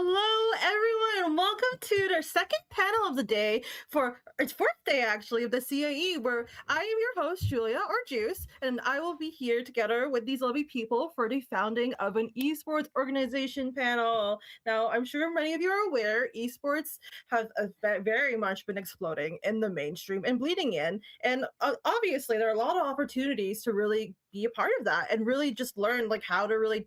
Hello, everyone, and welcome to the second panel of the day for its fourth day, actually, of the CAE, where I am your host, Julia, or Juice, and I will be here together with these lovely people for the founding of an esports organization panel. Now, I'm sure many of you are aware, esports have very much been exploding in the mainstream and bleeding in, and obviously, there are a lot of opportunities to really be a part of that and really just learn like how to really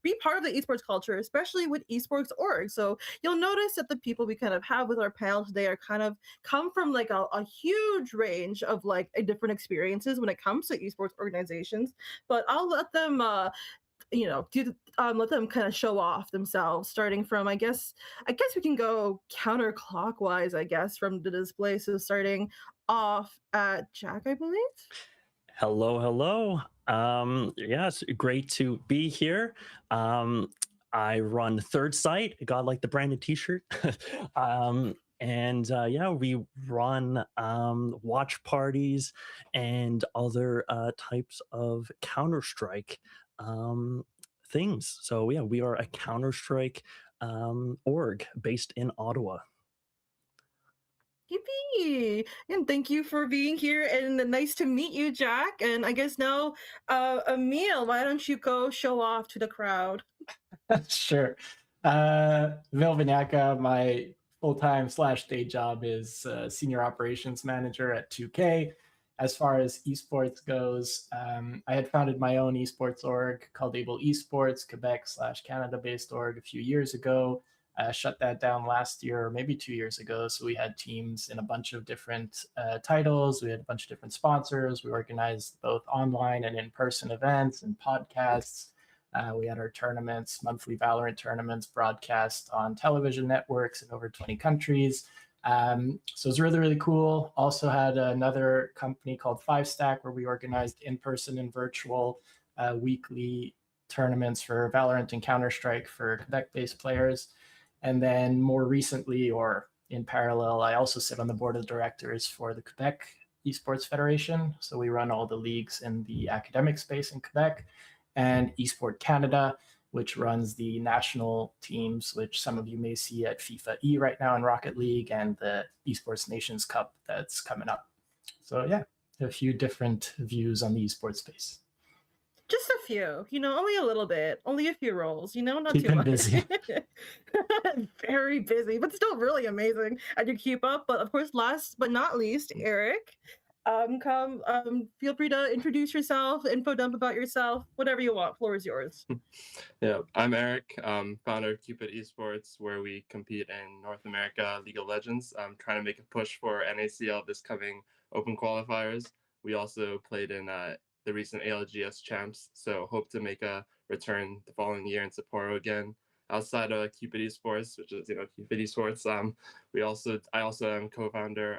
be part of the esports culture, especially with esports.org. So you'll notice that the people we kind of have with our panel today are kind of come from like a huge range of like different experiences when it comes to esports organizations. But I'll let them let them kind of show off themselves, starting from I guess we can go counterclockwise, I guess, from the display. So starting off at Jack, I believe. Hello, hello. Yes, great to be here. I run Third Sight. Got like the branded T-shirt. Yeah, we run watch parties and other types of Counter Strike things. So yeah, we are a Counter Strike org based in Ottawa. Yippee! And thank you for being here, and nice to meet you, Jack. And I guess now, Emil, why don't you go show off to the crowd? Sure. Vil Vinaka, my full-time slash day job is senior operations manager at 2K. As far as esports goes, I had founded my own esports org called Able Esports, Quebec slash Canada-based org a few years ago. Shut that down last year, or maybe 2 years ago. So we had teams in a bunch of different titles. We had a bunch of different sponsors. We organized both online and in-person events and podcasts. We had our tournaments, monthly Valorant tournaments, broadcast on television networks in over 20 countries. So it was really, really cool. Also had another company called Five Stack where we organized in-person and virtual weekly tournaments for Valorant and Counter-Strike for Quebec-based players. And then more recently, or in parallel, I also sit on the board of directors for the Quebec Esports Federation. So we run all the leagues in the academic space in Quebec, and Esport Canada, which runs the national teams, which some of you may see at FIFA E right now in Rocket League, and the Esports Nations Cup that's coming up. So yeah, a few different views on the esports space. Just a few, only a little bit, only a few roles, not too Keeping much. busy. Very busy, but still really amazing. I do keep up. But of course, last but not least, Eric, feel free to introduce yourself, info dump about yourself, whatever you want. Floor is yours. Yeah, I'm Eric, founder of Cupid Esports, where we compete in North America League of Legends. I'm trying to make a push for NACL this coming Open qualifiers. We also played in the recent ALGS champs, so hope to make a return the following year in Sapporo again. Outside of Cupid Esports, which is Cupid Esports, I also am co-founder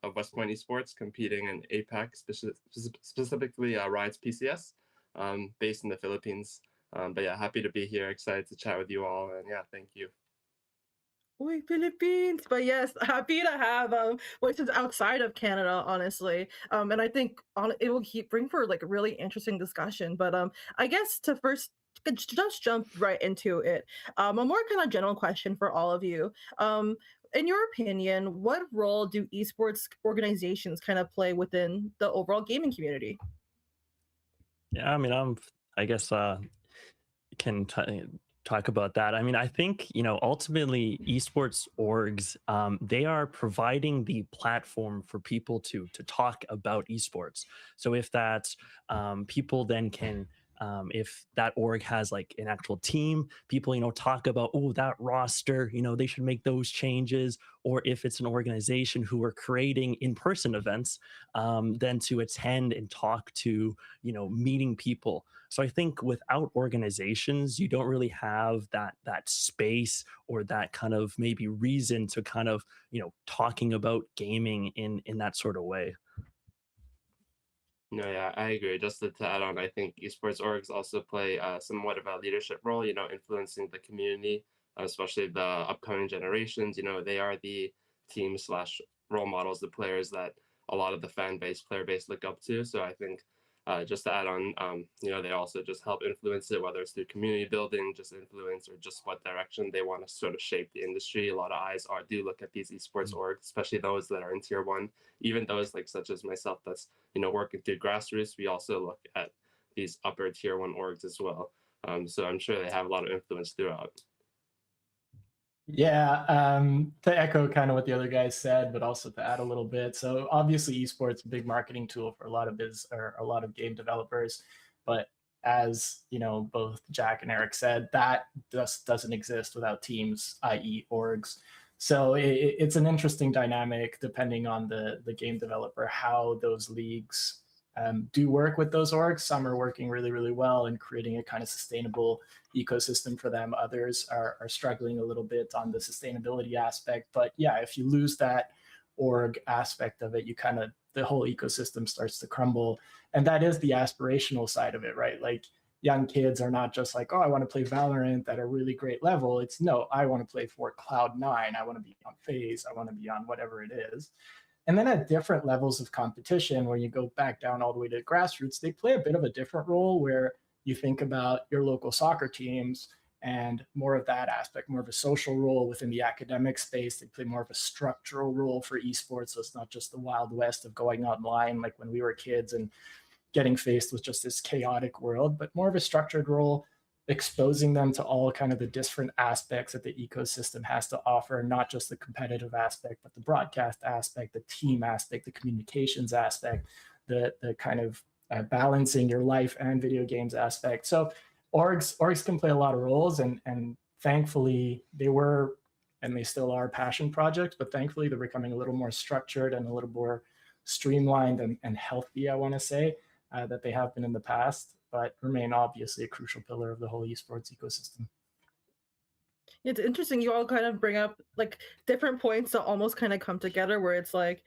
of West Point Esports, competing in APAC, specifically Riot's PCS, based in the Philippines. But yeah, happy to be here. Excited to chat with you all, and yeah, thank you. Oi, Philippines. But yes, happy to have which is outside of Canada, honestly. And I think it will bring for like a really interesting discussion. But I guess to first just jump right into it. A more kind of general question for all of you. In your opinion, what role do esports organizations kind of play within the overall gaming community? Yeah, I mean, I guess can talk about that. I mean, I think, ultimately esports orgs, they are providing the platform for people to talk about esports. So if that's people then can if that org has like an actual team, people, talk about, oh, that roster, they should make those changes. Or if it's an organization who are creating in-person events, then to attend and talk to, meeting people. So I think without organizations, you don't really have that space or that kind of maybe reason to kind of, talking about gaming in that sort of way. No, yeah, I agree. Just to add on, I think esports orgs also play somewhat of a leadership role, influencing the community, especially the upcoming generations. They are the team slash role models, the players that a lot of the player base look up to. So I think just to add on, they also just help influence it, whether it's through community building, just influence, or just what direction they want to sort of shape the industry. A lot of eyes do look at these esports orgs, especially those that are in tier one. Even those like such as myself, that's working through grassroots. We also look at these upper tier one orgs as well. So I'm sure they have a lot of influence throughout. Yeah, to echo kind of what the other guys said, but also to add a little bit. So obviously, esports a big marketing tool for a lot of a lot of game developers, but as both Jack and Eric said, that just doesn't exist without teams, i.e., orgs. So it's an interesting dynamic depending on the game developer, how those leagues do work with those orgs. Some are working really, really well and creating a kind of sustainable ecosystem for them. Others are struggling a little bit on the sustainability aspect. But yeah, if you lose that org aspect of it, the whole ecosystem starts to crumble. And that is the aspirational side of it, right? Like young kids are not just like, oh, I want to play Valorant at a really great level. It's no, I want to play for Cloud9. I want to be on FaZe. I want to be on whatever it is. And then at different levels of competition, when you go back down all the way to grassroots, they play a bit of a different role where you think about your local soccer teams and more of that aspect, more of a social role within the academic space. They play more of a structural role for esports. So it's not just the Wild West of going online like when we were kids and getting faced with just this chaotic world, but more of a structured role, exposing them to all kind of the different aspects that the ecosystem has to offer, not just the competitive aspect, but the broadcast aspect, the team aspect, the communications aspect, the kind of balancing your life and video games aspect. So orgs can play a lot of roles, and thankfully they were, and they still are, passion projects, but thankfully they're becoming a little more structured and a little more streamlined and healthy, I want to say, that they have been in the past, but remain obviously a crucial pillar of the whole esports ecosystem. It's interesting. You all kind of bring up like different points that almost kind of come together, where it's like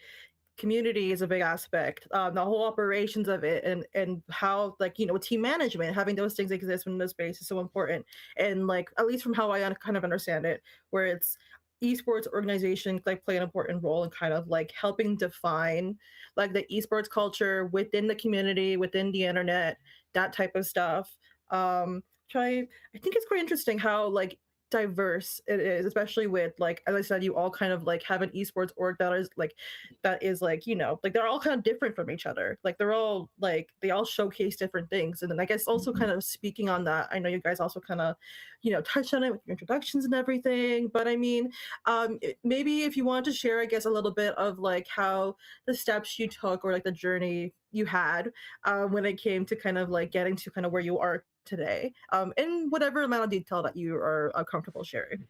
community is a big aspect, the whole operations of it, and how, like, team management, having those things exist in the space is so important. And like, at least from how I kind of understand it, where it's esports organizations like play an important role in kind of like helping define like the esports culture within the community, within the internet, that type of stuff. I think it's quite interesting how like diverse it is, especially with, like, as I said, you all kind of like have an esports org that is like, like they're all kind of different from each other. Like they're all like, they all showcase different things. And then I guess also kind of speaking on that, I know you guys also kind of, touched on it with your introductions and everything. But I mean, maybe if you wanted to share, I guess, a little bit of like how the steps you took, or like the journey you had when it came to kind of like getting to kind of where you are today, in whatever amount of detail that you are comfortable sharing.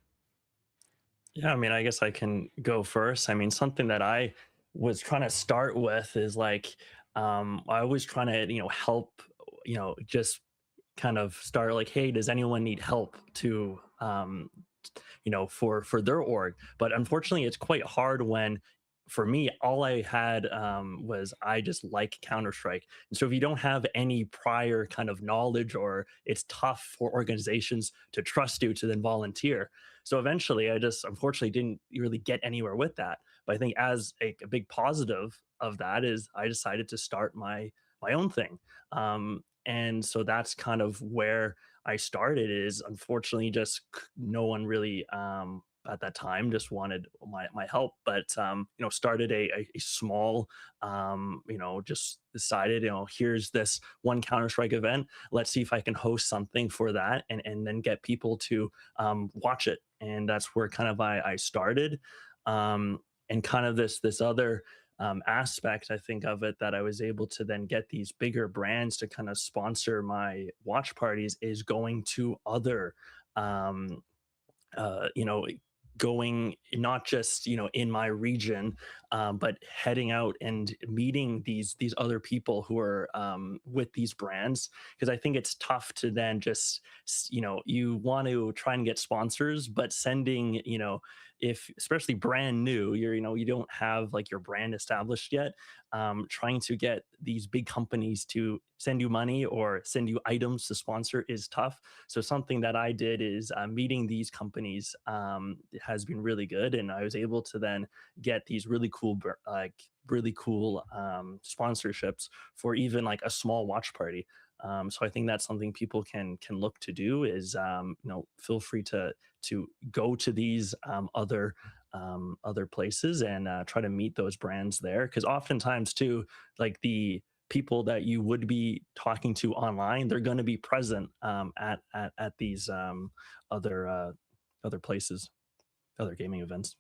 Yeah, I mean, I guess I can go first. I mean, something that I was trying to start with is like, I was trying to, help, just kind of start like, hey, does anyone need help to, for their org? But unfortunately, it's quite hard when, for me, all I had was, I just like Counter-Strike. And so if you don't have any prior kind of knowledge, or it's tough for organizations to trust you to then volunteer. So eventually I just unfortunately didn't really get anywhere with that. But I think as a big positive of that is I decided to start my own thing. And so that's kind of where I started. Is unfortunately just no one really at that time just wanted my help, but started a small, just decided, here's this one Counter-Strike event, let's see if I can host something for that, and then get people to watch it. And that's where kind of I started. And kind of this other aspect, I think, of it, that I was able to then get these bigger brands to kind of sponsor my watch parties, is going to other um you know going not just in my region, but heading out and meeting these other people who are with these brands. Because I think it's tough to then just you want to try and get sponsors, but sending if especially brand new, you don't have like your brand established yet, trying to get these big companies to send you money or send you items to sponsor is tough. So something that I did is meeting these companies has been really good, and I was able to then get these really cool sponsorships for even like a small watch party. So I think that's something people can look to do is feel free to go to these other places and try to meet those brands there, because oftentimes too, like the people that you would be talking to online, they're going to be present at these other places, other gaming events.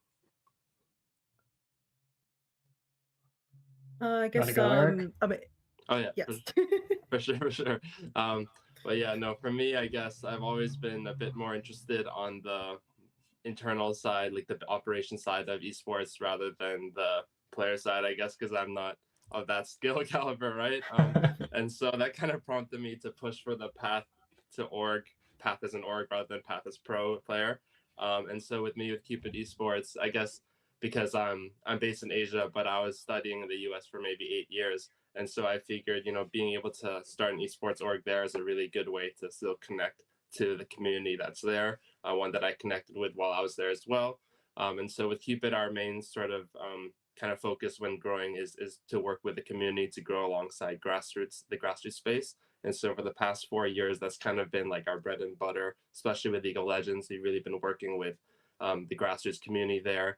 I You want to guess go, Eric? I mean, Oh yeah, yes. for sure, for sure. But yeah, no, for me, I guess I've always been a bit more interested on the internal side, like the operation side of esports, rather than the player side, I guess, because I'm not of that skill caliber, right? And so that kind of prompted me to push for the path to org, path as an org rather than path as pro player. And so with me with Cupid Esports, I guess because I'm based in Asia, but I was studying in the US for maybe 8 years. And so I figured, being able to start an esports org there is a really good way to still connect to the community that's there, one that I connected with while I was there as well. And so with Cupid, our main sort of kind of focus when growing is to work with the community to grow alongside the grassroots space. And so for the past 4 years, that's kind of been like our bread and butter, especially with League of Legends. We've really been working with the grassroots community there.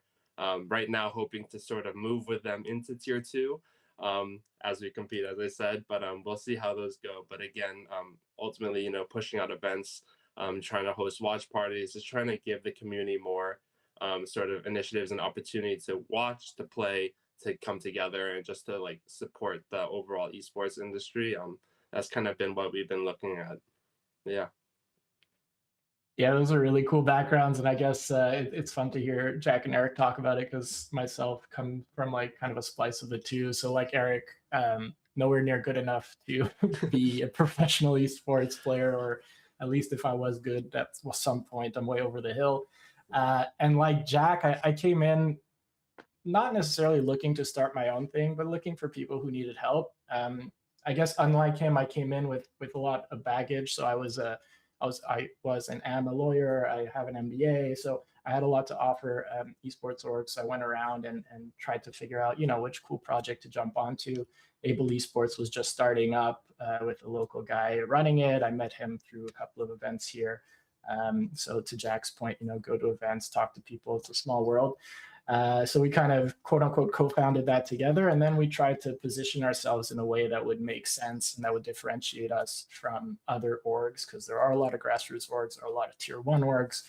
Right now, hoping to sort of move with them into tier 2 as we compete, as I said, but we'll see how those go. But again, ultimately, pushing out events, trying to host watch parties, just trying to give the community more sort of initiatives and opportunity to watch, to play, to come together, and just to like support the overall esports industry. That's kind of been what we've been looking at. Yeah. Yeah, those are really cool backgrounds, and I guess it's fun to hear Jack and Eric talk about it because myself come from like kind of a splice of the two. So like Eric, nowhere near good enough to be a professional esports player, or at least if I was good at some point, I'm way over the hill. And like Jack, I came in not necessarily looking to start my own thing, but looking for people who needed help. I guess unlike him, I came in with a lot of baggage. So I was and am a lawyer. I have an MBA, so I had a lot to offer esports orgs. So I went around and tried to figure out, which cool project to jump onto. Able Esports was just starting up with a local guy running it. I met him through a couple of events here. So to Jack's point, go to events, talk to people. It's a small world. So we kind of quote unquote co-founded that together, and then we tried to position ourselves in a way that would make sense and that would differentiate us from other orgs, because there are a lot of grassroots orgs, there are a lot of tier 1 orgs,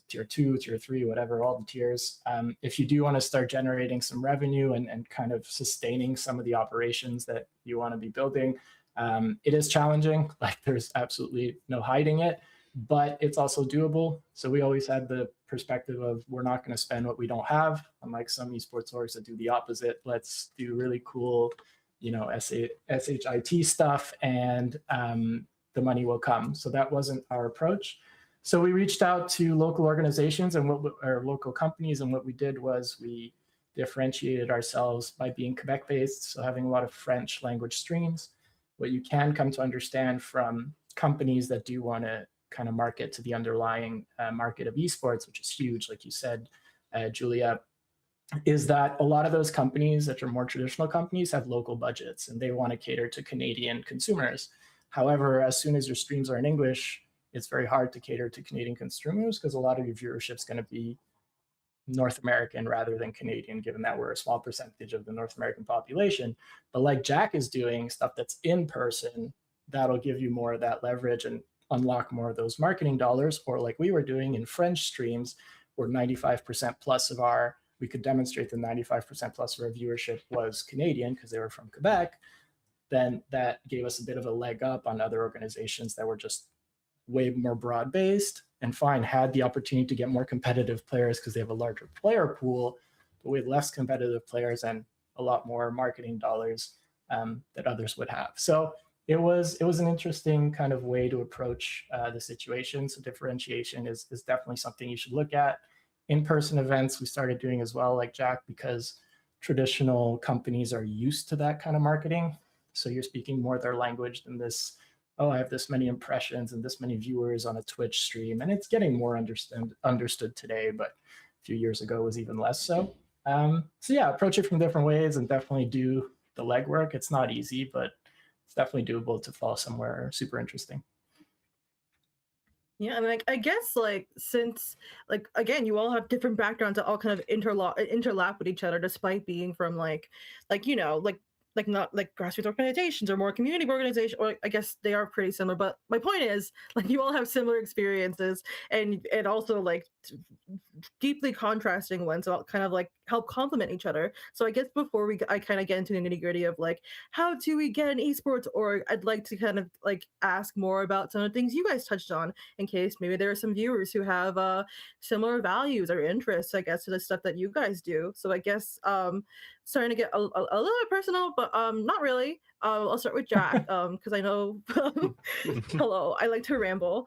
tier 2, tier 3, whatever, all the tiers. If you do want to start generating some revenue and kind of sustaining some of the operations that you want to be building, it is challenging. Like there's absolutely no hiding it, but it's also doable. So we always had the perspective of we're not going to spend what we don't have, unlike some esports orgs that do the opposite. Let's do really cool, SHIT stuff, and the money will come. So that wasn't our approach. So we reached out to local organizations and local companies, and what we did was we differentiated ourselves by being Quebec-based, so having a lot of French language streams. What you can come to understand from companies that do want to kind of market to the underlying market of esports, which is huge, like you said, Julia, is that a lot of those companies that are more traditional companies have local budgets and they want to cater to Canadian consumers. However, as soon as your streams are in English, it's very hard to cater to Canadian consumers because a lot of your viewership is going to be North American rather than Canadian, given that we're a small percentage of the North American population. But like Jack is doing stuff that's in person, that'll give you more of that leverage and unlock more of those marketing dollars. Or like we were doing in French streams, where 95% plus we could demonstrate that 95% plus of our viewership was Canadian because they were from Quebec. Then that gave us a bit of a leg up on other organizations that were just way more broad-based and had the opportunity to get more competitive players because they have a larger player pool, but with less competitive players and a lot more marketing dollars that others would have. So it was an interesting kind of way to approach the situation. So differentiation is definitely something you should look at. In-person events we started doing as well, like Jack, because traditional companies are used to that kind of marketing. So you're speaking more their language than this, oh, I have this many impressions and this many viewers on a Twitch stream. And it's getting more understood today, but a few years ago was even less so. So yeah, approach it from different ways and definitely do the legwork. It's not easy, but it's definitely doable to fall somewhere super interesting. Yeah, and I guess like since like again you all have different backgrounds that all kind of interlap with each other despite being from like you know like not like grassroots organizations or more community organizations, or I guess they are pretty similar, but my point is like you all have similar experiences and also like deeply contrasting ones that kind of like help complement each other. So I guess before I kind of get into the nitty gritty of like how do we get an esports org, I'd like to kind of like ask more about some of the things you guys touched on in case maybe there are some viewers who have similar values or interests, I guess, to the stuff that you guys do. So I guess starting to get a little bit personal, but not really. I'll start with Jack because I know hello, I like to ramble.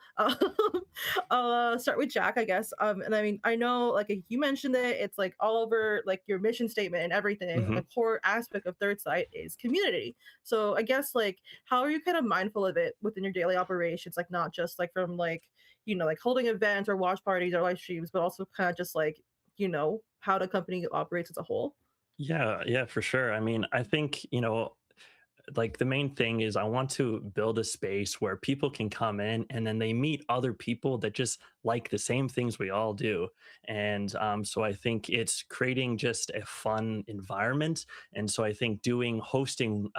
I'll start with Jack, I guess. And I mean, I know like you mentioned it, it's like all over like your mission statement and everything. Mhm. A core aspect of Third Sight is community. So I guess like how are you kind of mindful of it within your daily operations? Like not just like from like, you know, like holding events or watch parties or live streams, but also kind of just like, you know, how the company operates as a whole. Yeah, for sure. I mean, I think, like the main thing is I want to build a space where people can come in and then they meet other people that just like the same things we all do. And so I think it's creating just a fun environment. And so I think hosting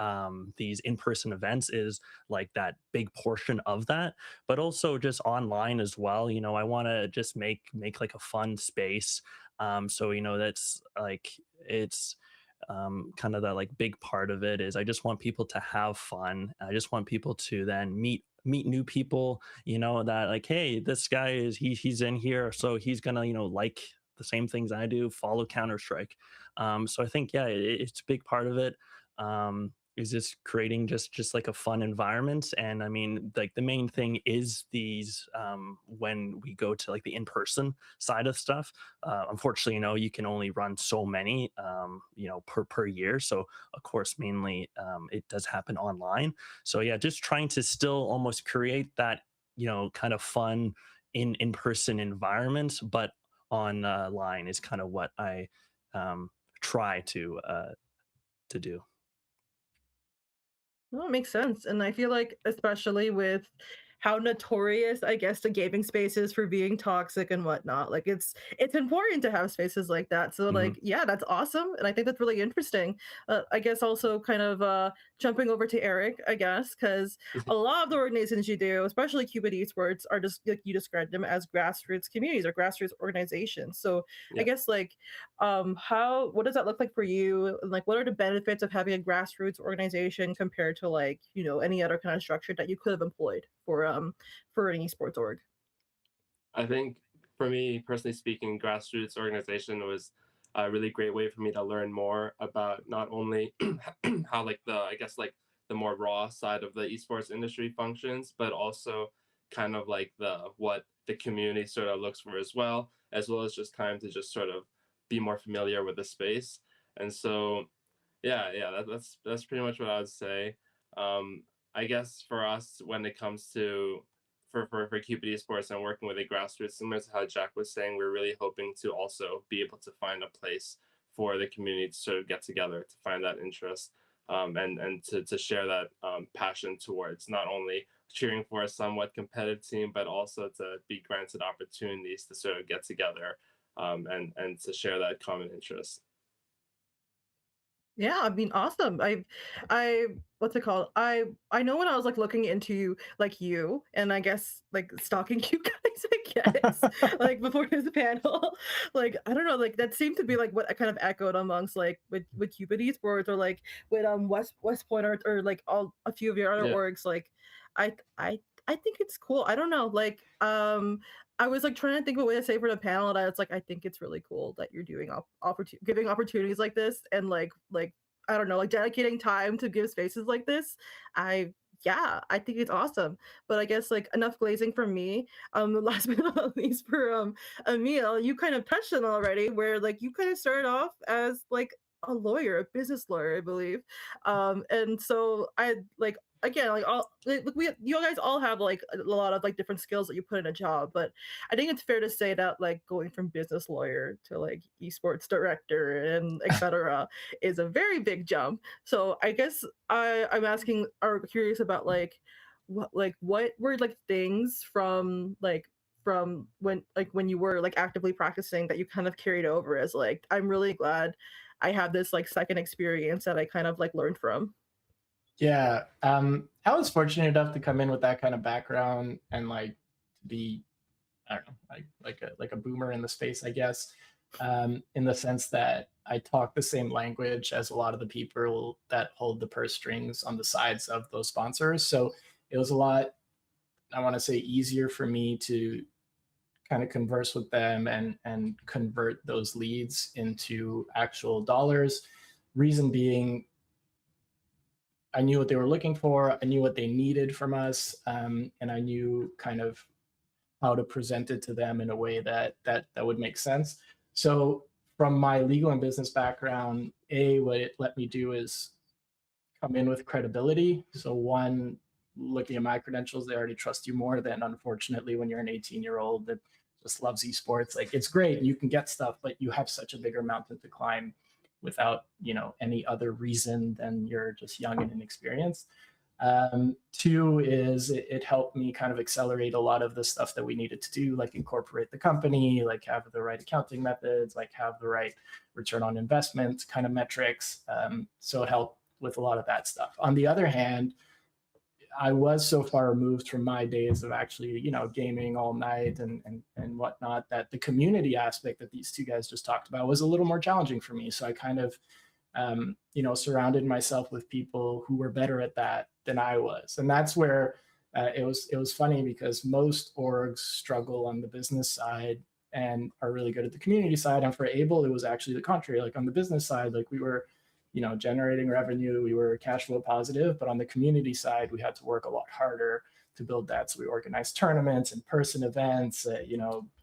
these in-person events is like that big portion of that, but also just online as well. I want to just make like a fun space. So that's like it's kind of the like big part of it is I just want people to have fun. I just want people to then meet new people, that like, hey, this guy he's in here, so he's gonna like the same things I do, follow Counter-Strike. So I think yeah, it's a big part of it. Is just creating just like a fun environment. And I mean, like the main thing is these when we go to like the in-person side of stuff, unfortunately, you can only run so many, per year. So of course, mainly it does happen online. So yeah, just trying to still almost create that, kind of fun in-person environment, but on line is kind of what I try to do. No, it makes sense. And I feel like, especially with how notorious, I guess, the gaming space is for being toxic and whatnot, like it's important to have spaces like that. So Mhm. like, yeah, that's awesome. And I think that's really interesting. I guess also kind of jumping over to Eric, I guess, because a lot of the organizations you do, especially Cupid Esports, are just like you described them as grassroots communities or grassroots organizations. So I Yeah. guess like what does that look like for you, and like what are the benefits of having a grassroots organization compared to like any other kind of structure that you could have employed for an esports org? I think for me, personally speaking, grassroots organization was a really great way for me to learn more about not only how like I guess like the more raw side of the esports industry functions, but also kind of like what the community sort of looks for as well as just time to just sort of be more familiar with the space. And so yeah, that's pretty much what I would say. I guess for us, when it comes to for Cupid Esports and working with a grassroots, similar to how Jack was saying, we're really hoping to also be able to find a place for the community to sort of get together, to find that interest, and to share that passion towards not only cheering for a somewhat competitive team, but also to be granted opportunities to sort of get together and to share that common interest. Yeah, I mean, awesome. I, what's it called? I know when I was like looking into like you and I guess like stalking you guys, I guess, like before this panel, like I don't know, like that seemed to be like what I kind of echoed amongst like with Cupid Esports or like with West Point or like all a few of your other Yeah. orgs. Like, I I I think it's cool. I don't know, like I was like trying to think of a way to say for the panel that it's like I think it's really cool that you're doing giving opportunities like this and like I don't know, like dedicating time to give spaces like this. I yeah, I think it's awesome. But I guess like enough glazing from me. Last but not least for Emil, you kind of touched on already, where like you kind of started off as like a lawyer, a business lawyer, I believe. And so I like again like all like we you guys all have like a lot of like different skills that you put in a job, but I think it's fair to say that like going from business lawyer to like esports director and etc. is a very big jump. So I guess I'm asking or curious about what were like things from when you were like actively practicing that you kind of carried over as like I'm really glad I have this like second experience that I kind of like learned from. Yeah, I was fortunate enough to come in with that kind of background and like be, I don't know, like a boomer in the space, I guess, in the sense that I talk the same language as a lot of the people that hold the purse strings on the sides of those sponsors. So it was a lot, I want to say, easier for me to kind of converse with them and convert those leads into actual dollars. Reason being, I knew what they were looking for, I knew what they needed from us, and I knew kind of how to present it to them in a way that would make sense. So from my legal and business background, what it let me do is come in with credibility. So one, looking at my credentials, they already trust you more than, unfortunately, when you're an 18-year-old that just loves esports. Like, it's great, you can get stuff, but you have such a bigger mountain to climb without, any other reason than you're just young and inexperienced. Two is it helped me kind of accelerate a lot of the stuff that we needed to do, like incorporate the company, like have the right accounting methods, like have the right return on investment kind of metrics. So it helped with a lot of that stuff. On the other hand, I was so far removed from my days of actually, gaming all night and whatnot, that the community aspect that these two guys just talked about was a little more challenging for me. So I kind of, surrounded myself with people who were better at that than I was, and that's where it was funny because most orgs struggle on the business side and are really good at the community side. And for Able, it was actually the contrary. Like on the business side, like we were, generating revenue, we were cash flow positive, but on the community side, we had to work a lot harder to build that. So we organized tournaments, in-person events,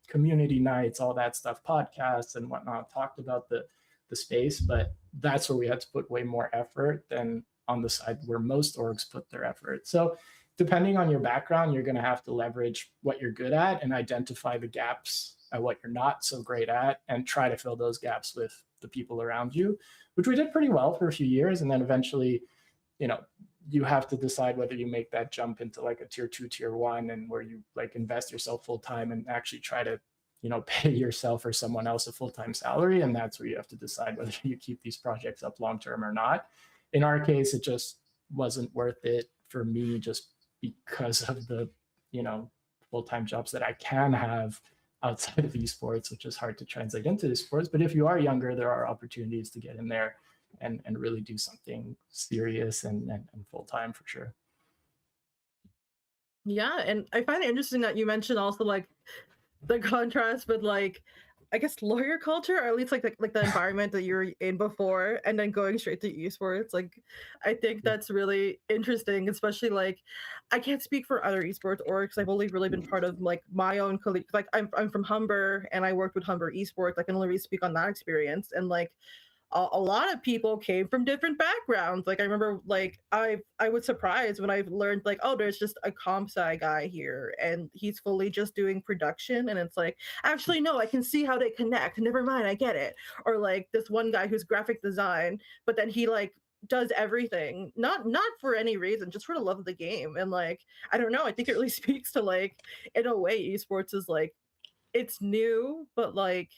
community nights, all that stuff, podcasts and whatnot, talked about the space, but that's where we had to put way more effort than on the side where most orgs put their effort. So depending on your background, you're going to have to leverage what you're good at and identify the gaps at what you're not so great at and try to fill those gaps with the people around you, which we did pretty well for a few years. And then eventually, you have to decide whether you make that jump into like a tier 2, tier 1, and where you like invest yourself full time and actually try to pay yourself or someone else a full-time salary. And that's where you have to decide whether you keep these projects up long-term or not. In our case, it just wasn't worth it for me just because of the, full-time jobs that I can have outside of esports, which is hard to translate into esports. But if you are younger, there are opportunities to get in there and really do something serious and full-time for sure. Yeah, and I find it interesting that you mentioned also like the contrast with like I guess lawyer culture, or at least like the environment that you were in before, and then going straight to esports. Like, I think that's really interesting, especially like I can't speak for other esports orgs. I've only really been part of like my own colleagues. Like I'm from Humber, and I worked with Humber Esports. I can only really speak on that experience, and like a lot of people came from different backgrounds. Like I remember, like I was surprised when I learned, like, oh, there's just a comp sci guy here, and he's fully just doing production. And it's like, actually, no, I can see how they connect. Never mind, I get it. Or like this one guy who's graphic design, but then he like does everything, not for any reason, just for the love of the game. And like, I don't know, I think it really speaks to like, in a way, esports is like, it's new, but like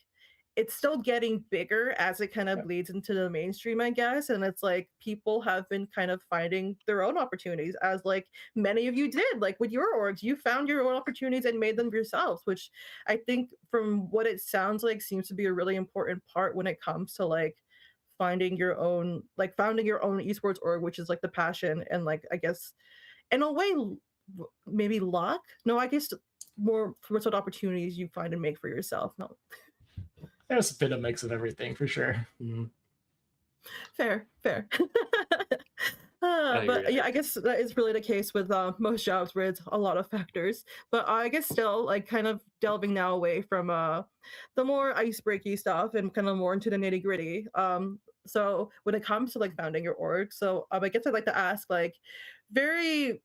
it's still getting bigger as it kind of bleeds into the mainstream, I guess. And it's like people have been kind of finding their own opportunities, as like many of you did. Like with your orgs, you found your own opportunities and made them yourselves, which I think from what it sounds like seems to be a really important part when it comes to like founding your own esports org, which is like the passion and like I guess in a way maybe luck. No, I guess more what sort of opportunities you find and make for yourself. No. There's a bit of mix of everything for sure. Fair. I agree. But yeah, I guess that is really the case with most jobs where it's a lot of factors. But I guess still, like, kind of delving now away from the more icebreaky stuff and kind of more into the nitty gritty. So when it comes to like founding your org, so I guess I'd like to ask like very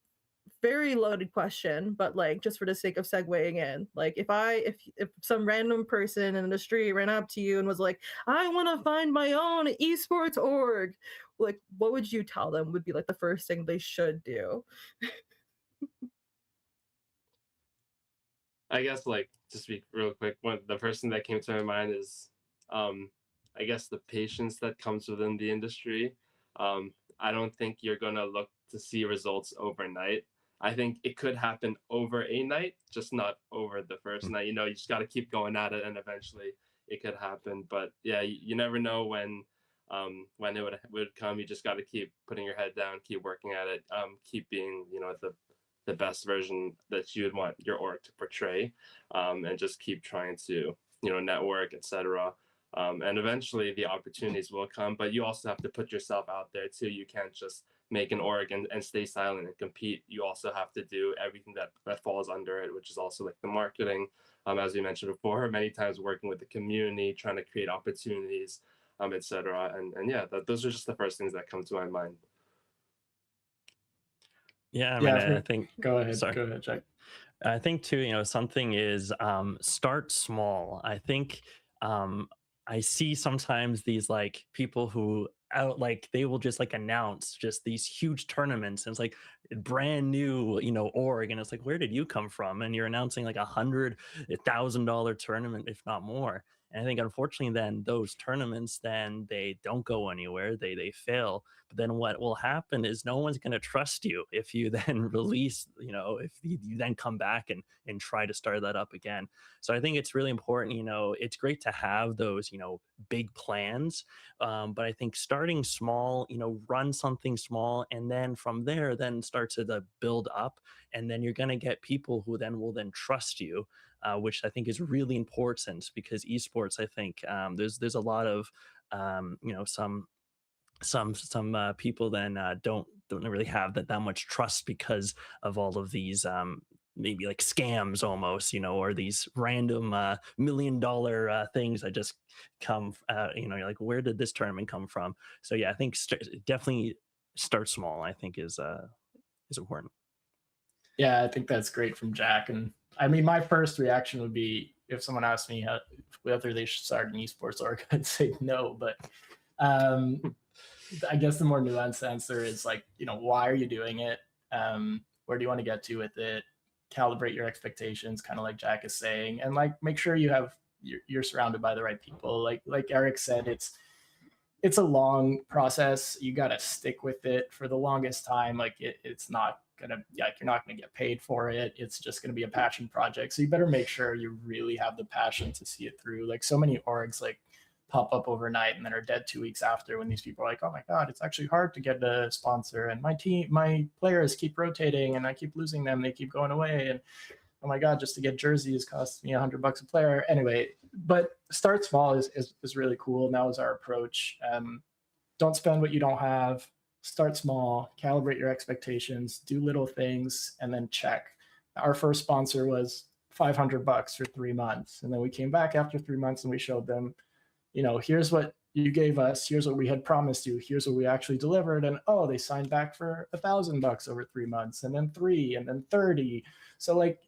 very loaded question, but like just for the sake of segueing in, like if some random person in the street ran up to you and was like, "I want to find my own esports org," like what would you tell them would be like the first thing they should do? I guess like to speak real quick, one the person that came to my mind is um I guess the patience that comes within the industry. I don't think you're gonna look to see results overnight. I think it could happen over a night, just not over the first night. You know, you just gotta keep going at it and eventually it could happen. But yeah, you never know when it would come. You just gotta keep putting your head down, keep working at it, keep being, you know, the best version that you would want your org to portray, and just keep trying to, you know, network, etc. And eventually the opportunities will come, but you also have to put yourself out there too. You can't just make an org and stay silent and compete. You also have to do everything that falls under it, which is also like the marketing, as we mentioned before, many times working with the community, trying to create opportunities, etc. And yeah, those are just the first things that come to my mind. Yeah, I mean, Yeah, I think. go ahead, Sorry. Jack. I think too, something is start small. I think I see sometimes these like people who out like they will just like announce just these huge tournaments and it's like brand new, org, and it's like, where did you come from? And you're announcing like $100,000 tournament, if not more. And I think unfortunately then those tournaments then they don't go anywhere. They fail. But then what will happen is no one's going to trust you if you then release, if you then come back and try to start that up again. So I think it's really important, it's great to have those, big plans. But I think starting small, run something small, and then from there, then start to build up. And then you're going to get people who then will then trust you, which I think is really important because esports, I think there's a lot of, some people then don't really have that much trust because of all of these maybe like scams almost, or these random $1 million things that just come you're like, where did this tournament come from? So yeah, I think definitely start small, I think is important. Yeah, I think that's great from Jack. And I mean, my first reaction would be if someone asked me whether they should start an esports org, I'd say no. But um, I guess the more nuanced answer is like, why are you doing it? Where do you want to get to with it? Calibrate your expectations, kind of like Jack is saying, and like make sure you're surrounded by the right people. Like Eric said, it's a long process. You got to stick with it for the longest time. Like it's not gonna like you're not gonna get paid for it. It's just gonna be a passion project. So you better make sure you really have the passion to see it through. Like so many orgs like pop up overnight and then are dead 2 weeks after when these people are like, oh my God, it's actually hard to get a sponsor. And my players keep rotating and I keep losing them. They keep going away. And oh my God, just to get jerseys costs me $100 a player. Anyway, but start small is really cool. And that was our approach. Don't spend what you don't have. Start small, calibrate your expectations, do little things, and then check. Our first sponsor was $500 for 3 months. And then we came back after 3 months and we showed them, here's what you gave us, here's what we had promised you, here's what we actually delivered. And oh, they signed back for $1,000 over 3 months, and then 3, and then 30. So like,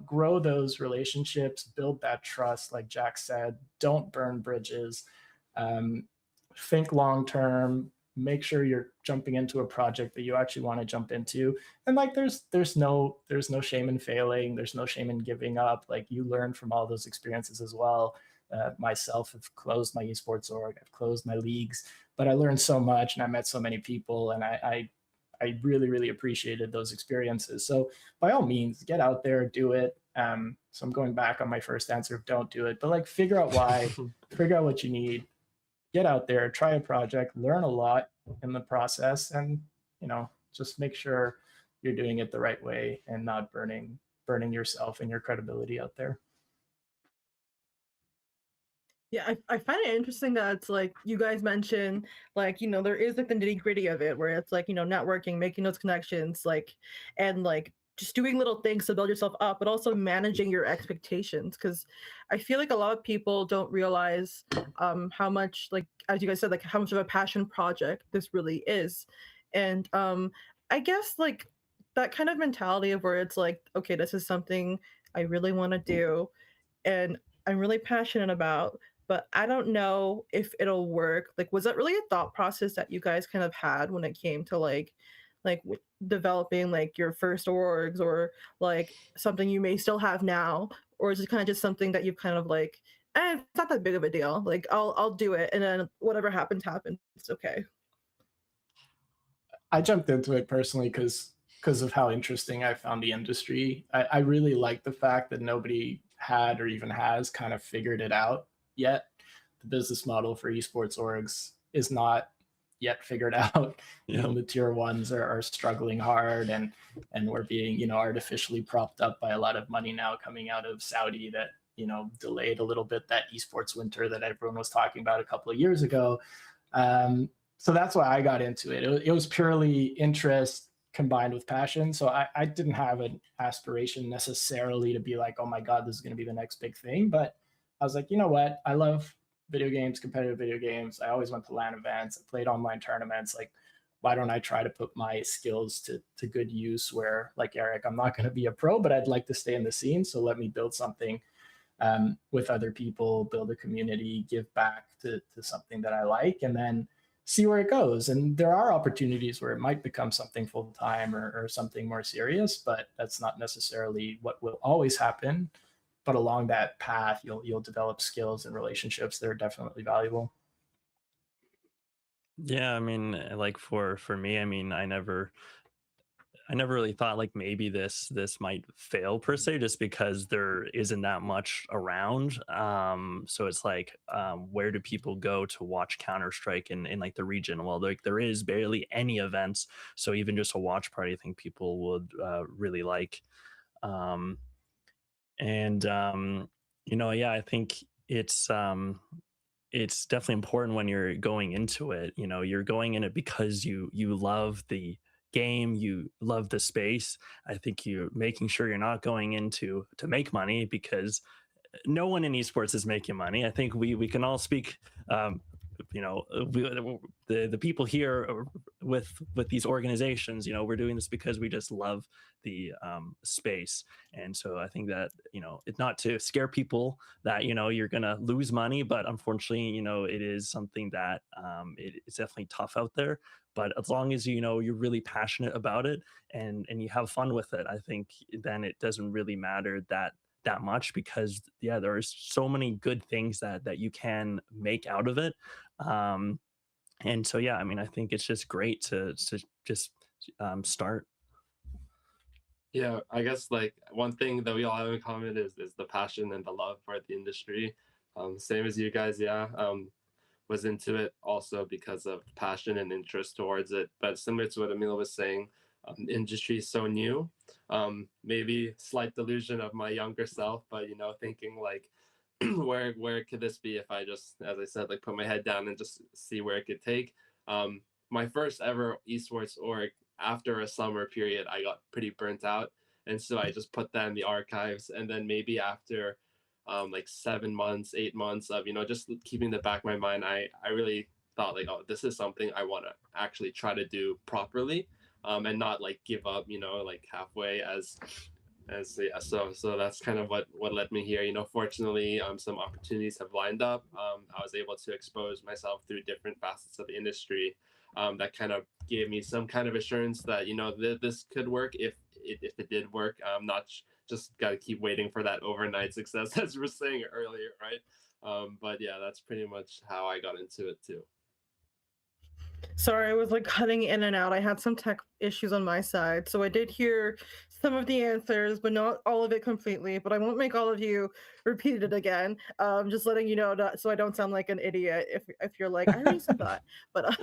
grow those relationships, build that trust, like Jack said, don't burn bridges. Think long term, make sure you're jumping into a project that you actually want to jump into. And like there's no shame in failing, there's no shame in giving up. Like you learn from all those experiences as well. Myself have closed my esports org, I've closed my leagues, but I learned so much and I met so many people, and I really, really appreciated those experiences. So by all means, get out there, do it. So I'm going back on my first answer of don't do it, but like figure out why, figure out what you need, get out there, try a project, learn a lot in the process, and just make sure you're doing it the right way and not burning yourself and your credibility out there. Yeah, I find it interesting that it's like you guys mentioned, like, there is like the nitty-gritty of it where it's like, networking, making those connections, like, and like just doing little things to build yourself up, but also managing your expectations. Cause I feel like a lot of people don't realize how much, like, as you guys said, like how much of a passion project this really is. And I guess like that kind of mentality of where it's like, okay, this is something I really want to do and I'm really passionate about, but I don't know if it'll work. Like, was that really a thought process that you guys kind of had when it came to developing like your first orgs or like something you may still have now, or is it kind of just something that you've kind of like, it's not that big of a deal. Like, I'll do it, and then whatever happens, happens. It's okay. I jumped into it personally because of how interesting I found the industry. I really like the fact that nobody had or even has kind of figured it out yet. The business model for esports orgs is not yet figured out. Yeah. The tier ones are struggling hard, and we're being artificially propped up by a lot of money now coming out of Saudi that delayed a little bit that esports winter that everyone was talking about a couple of years ago. So that's why I got into it. It was purely interest combined with passion. So I didn't have an aspiration necessarily to be like, oh my God, this is going to be the next big thing. But I was like, you know what? I love video games, competitive video games. I always went to LAN events. I played online tournaments. Like, why don't I try to put my skills to good use where, like Eric, I'm not going to be a pro, but I'd like to stay in the scene. So let me build something with other people, build a community, give back to something that I like, and then see where it goes. And there are opportunities where it might become something full time or something more serious, but that's not necessarily what will always happen. But along that path, you'll develop skills and relationships that are definitely valuable. Yeah, I mean, like for me, I mean, I never really thought like maybe this might fail per se, just because there isn't that much around. So it's like, where do people go to watch Counter Strike in like the region? Well, like there is barely any events, so even just a watch party, I think people would really like. Um, and yeah, I think it's definitely important when you're going into it. You're going in it because you love the game, you love the space. I think you're making sure you're not going into to make money, because no one in esports is making money. I think we can all speak. The people here with these organizations, we're doing this because we just love the space. And so I think that it's not to scare people that you're gonna lose money, but unfortunately it is something that it's definitely tough out there. But as long as you're really passionate about it, and you have fun with it, I think then it doesn't really matter that much, because yeah, there's so many good things that you can make out of it. um and so yeah, I mean, I think it's just great to just start. Yeah, I guess like one thing that we all have in common is the passion and the love for the industry. Same as you guys, yeah. Was into it also because of passion and interest towards it. But similar to what Emil was saying, the industry is so new. Maybe slight delusion of my younger self, but thinking like, where could this be if I just, as I said, like put my head down and just see where it could take. My first ever esports org, after a summer period, I got pretty burnt out, and so I just put that in the archives. And then maybe after like 7 months, 8 months of just keeping the back of my mind, I really thought like, oh, this is something I want to actually try to do properly, and not like give up, like halfway as yeah. So that's kind of what led me here. Fortunately, some opportunities have lined up. I was able to expose myself through different facets of the industry. That kind of gave me some kind of assurance that this could work if it did work. Not just got to keep waiting for that overnight success, as we were saying earlier, right? But yeah, that's pretty much how I got into it too. Sorry, I was like cutting in and out. I had some tech issues on my side. So I did hear some of the answers, but not all of it completely. But I won't make all of you repeat it again. Just letting you know that so I don't sound like an idiot if you're like, I already said that. But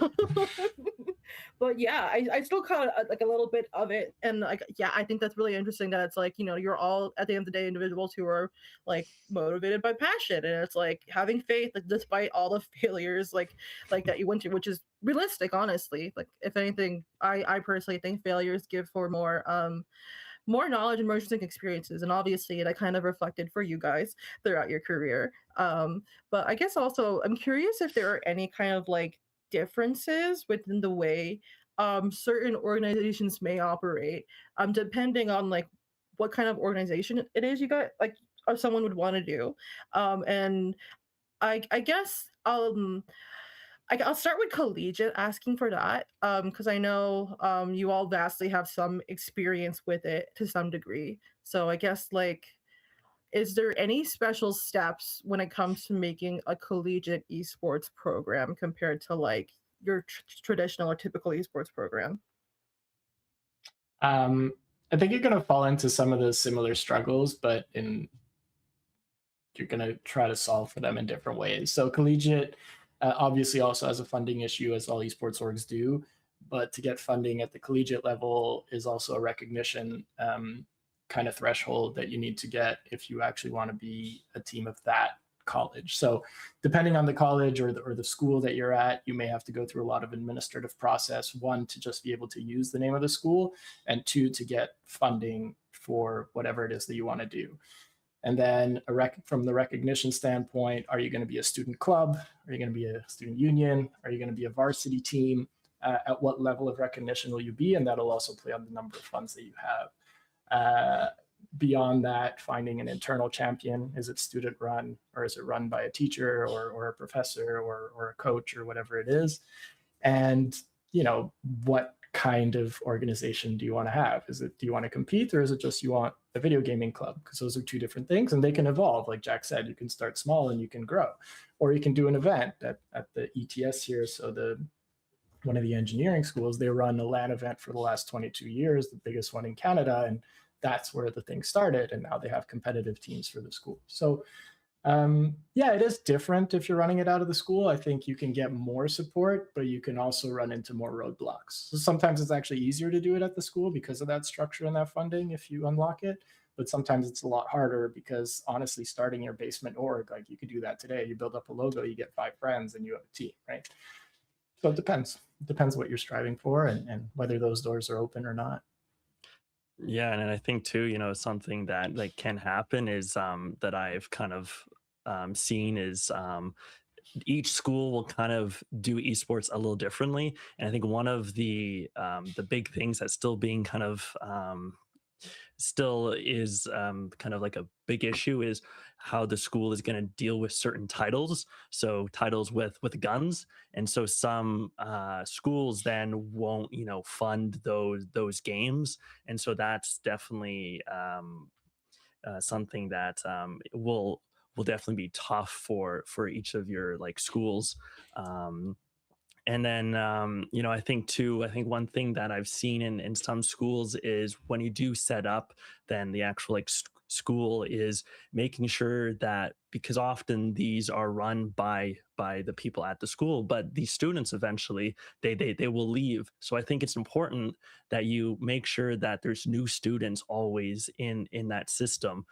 But yeah, I still caught like a little bit of it, and like yeah, I think that's really interesting that it's like you're all at the end of the day individuals who are like motivated by passion, and it's like having faith like despite all the failures like that you went to, which is realistic, honestly. Like if anything, I personally think failures give for more knowledge and more interesting experiences, and obviously that kind of reflected for you guys throughout your career. But I guess also I'm curious if there are any kind of like differences within the way certain organizations may operate, depending on like what kind of organization it is you got like or someone would want to do. And I guess I'll start with collegiate asking for that, because I know you all vastly have some experience with it to some degree. So I guess like, is there any special steps when it comes to making a collegiate esports program compared to like your traditional or typical esports program? Um, I think you're going to fall into some of those similar struggles, but you're going to try to solve for them in different ways. So collegiate obviously also has a funding issue, as all esports orgs do. But to get funding at the collegiate level is also a recognition kind of threshold that you need to get if you actually want to be a team of that college. So depending on the college or the school that you're at, you may have to go through a lot of administrative process. One, to just be able to use the name of the school, and two, to get funding for whatever it is that you want to do. And then from the recognition standpoint, are you going to be a student club? Are you going to be a student union? Are you going to be a varsity team? At what level of recognition will you be? And that'll also play on the number of funds that you have. Beyond that, finding an internal champion. Is it student run, or is it run by a teacher or a professor or a coach or whatever it is? And what kind of organization do you want to have? Do you want to compete, or is it just you want a video gaming club? Because those are two different things, and they can evolve. Like Jack said, you can start small and you can grow, or you can do an event at the ETS here. So one of the engineering schools, they run a LAN event for the last 22 years, the biggest one in Canada, and that's where the thing started. And now they have competitive teams for the school. So yeah, it is different if you're running it out of the school. I think you can get more support, but you can also run into more roadblocks. So sometimes it's actually easier to do it at the school because of that structure and that funding if you unlock it. But sometimes it's a lot harder because honestly, starting your basement org, like you could do that today. You build up a logo, you get 5 friends, and you have a team, right? So it depends. It depends what you're striving for and whether those doors are open or not. Yeah, and I think too, something that like can happen is that I've kind of seen is each school will kind of do esports a little differently, and I think one of the big things that's still being kind of still is kind of like a big issue is how the school is going to deal with certain titles, so titles with guns. And so some schools then won't fund those games, and so that's definitely something that will definitely be tough for each of your like schools. And then I think one thing that I've seen in some schools is when you do set up, then the actual like school is making sure that, because often these are run by the people at the school, but the students eventually they will leave. So I think it's important that you make sure that there's new students always in that system,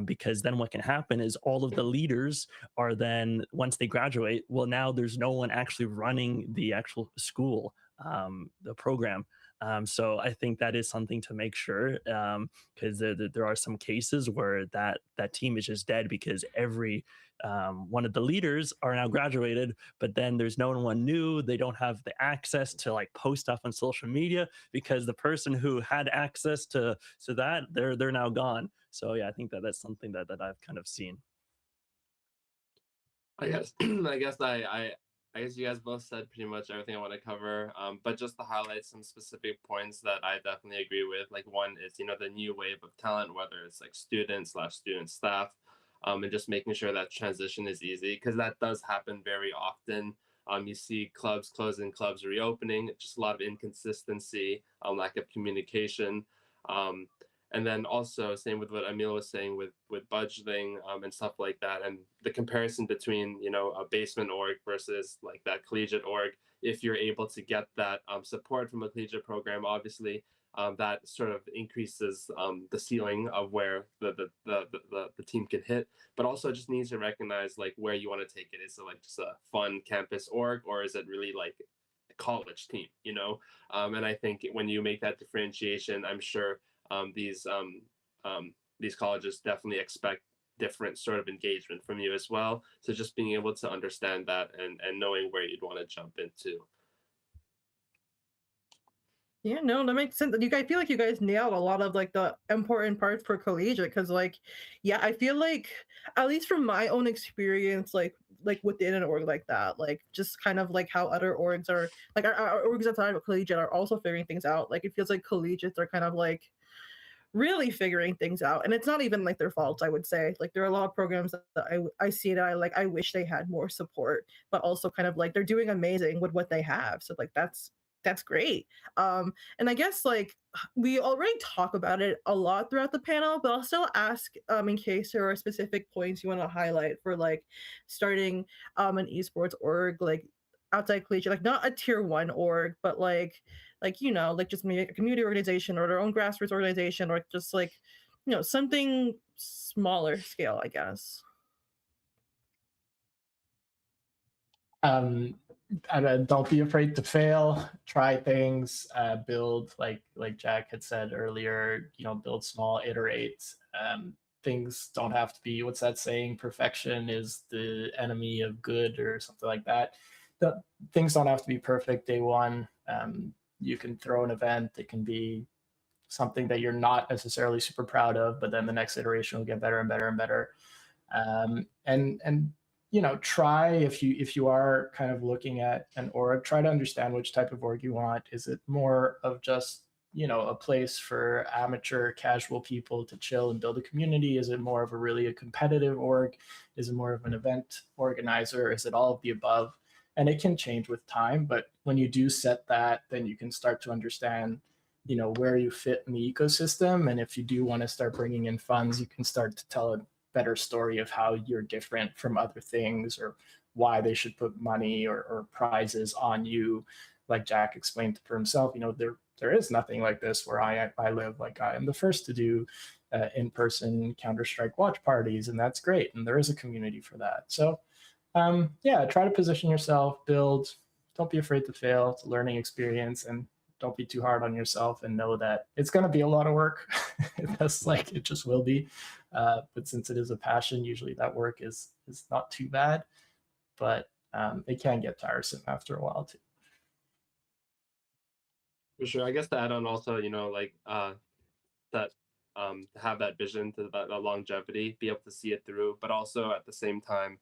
because then what can happen is all of the leaders are then, once they graduate, well, now there's no one actually running the actual school, the program. So I think that is something to make sure, because there are some cases where that team is just dead because every one of the leaders are now graduated, but then there's no one new. They don't have the access to like post stuff on social media because the person who had access to that, they're now gone. So yeah, I think that's something that I've kind of seen. I guess I guess you guys both said pretty much everything I want to cover. But just to highlight some specific points that I definitely agree with. Like one is the new wave of talent, whether it's like student staff, and just making sure that transition is easy, because that does happen very often. You see clubs closing, clubs reopening, just a lot of inconsistency, lack of communication. Um, And then also same with what Emil was saying with budgeting and stuff like that, and the comparison between a basement org versus like that collegiate org. If you're able to get that support from a collegiate program, obviously that sort of increases the ceiling of where the team can hit, but also just needs to recognize like where you want to take it. Is it like just a fun campus org, or is it really like a college team, and I think when you make that differentiation, I'm sure um, these um, these colleges definitely expect different sort of engagement from you as well. So just being able to understand that and knowing where you'd want to jump into. Yeah, no, that makes sense. I feel like you guys nailed a lot of like the important parts for collegiate because yeah, I feel like at least from my own experience, like within an org like that, like just kind of like how other orgs are like our orgs outside of collegiate are also figuring things out. Like it feels like collegiates are kind of like really figuring things out, and it's not even like their fault. I would say like there are a lot of programs that I see that I wish they had more support, but also kind of like they're doing amazing with what they have. So like that's great. And I guess like we already talk about it a lot throughout the panel, but I'll still ask in case there are specific points you want to highlight for like starting an esports org like outside collegiate, like not a tier one org, but like like just maybe a community organization or their own grassroots organization, or just like something smaller scale, I guess. um don't be afraid to fail, try things, build, like Jack had said earlier, build small, iterate. Things don't have to be, what's that saying, perfection is the enemy of good, or something like that. The things don't have to be perfect day one. You can throw an event, it can be something that you're not necessarily super proud of, but then the next iteration will get better and better and better. And try, if you are kind of looking at an org, try to understand which type of org you want. Is it more of just a place for amateur casual people to chill and build a community? Is it more of a competitive org? Is it more of an event organizer? Is it all of the above? And it can change with time, but when you do set that, then you can start to understand where you fit in the ecosystem. And if you do want to start bringing in funds, you can start to tell a better story of how you're different from other things, or why they should put money or prizes on you. Like Jack explained for himself, there is nothing like this where I live. Like, I am the first to do in-person Counter-Strike watch parties, and that's great, and there is a community for that. So yeah, try to position yourself, build. Don't be afraid to fail. It's a learning experience, and don't be too hard on yourself, and know that it's going to be a lot of work. That's like, it just will be. But since it is a passion, usually that work is not too bad, but it can get tiresome after a while too. For sure. I guess to add on also, like that to have that vision, to that longevity, be able to see it through, but also at the same time